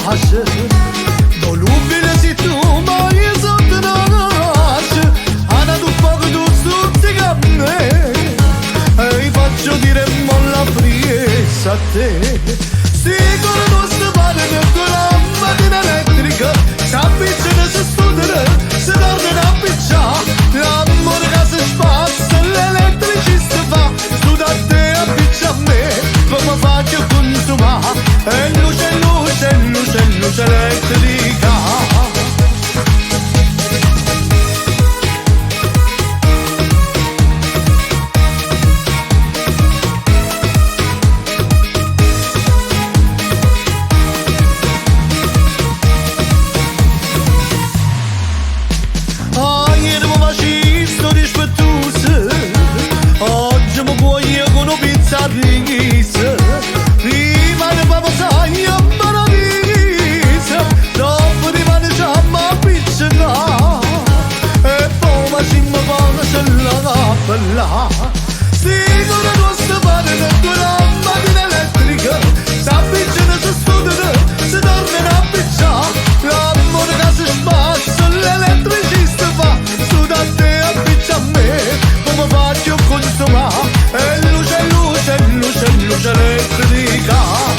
piace, volubile se tu mai sotto nasce, Anna tu poco tu stuzzica a me, e faccio dire molla friessa a te. Sicuro non si pare che con la macchina elettrica si appicciano, si studiano, si tornano a picciare, l'amore che si spazza, l'elettricista fa, tu da te appiccia a me, come faccio consumare, e luce, luce, luce, luce elettrica. Prima ne papasai a paradiso, dopo rimane già ma piccina, e poi ma si mi fanno se la bella. Sicuro non si pare che con la macchina elettrica si appicciano, si studiano, si tornano a picciare, l'amore che si spazza, l'elettricista fa, su da te appiccia a me, come faccio consumare, e luce, luce, luce, luce elettrica.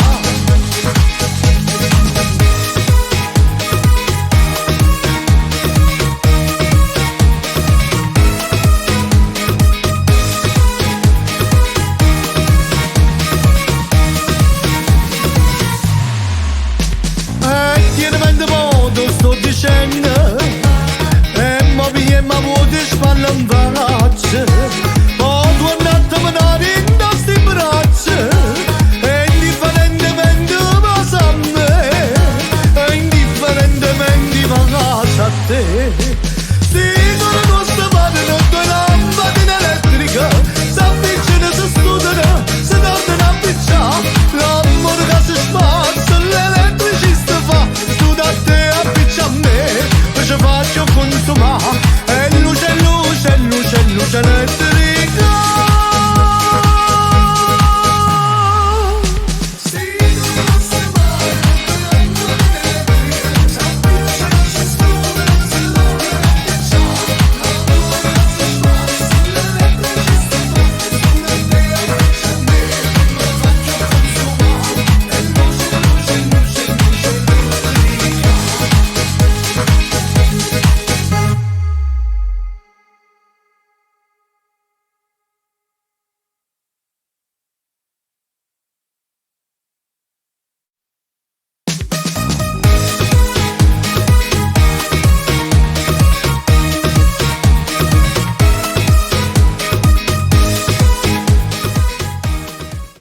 Tienamente modo sto dicendo, e mo vi ma vuoi spalla in faccia, o tu andate a manare in questi braccia, e indifferentemente passa a me, e indifferentemente passa a te. Sicuro non sta padre con la macchina elettrica, si appicciano, si studiano, si tornano a picciare, l'amore che si spazza, l'elettricista fa, tu da te appiccia a me, poi ci faccio consumare, e luce, luce, luce, luce elettrica.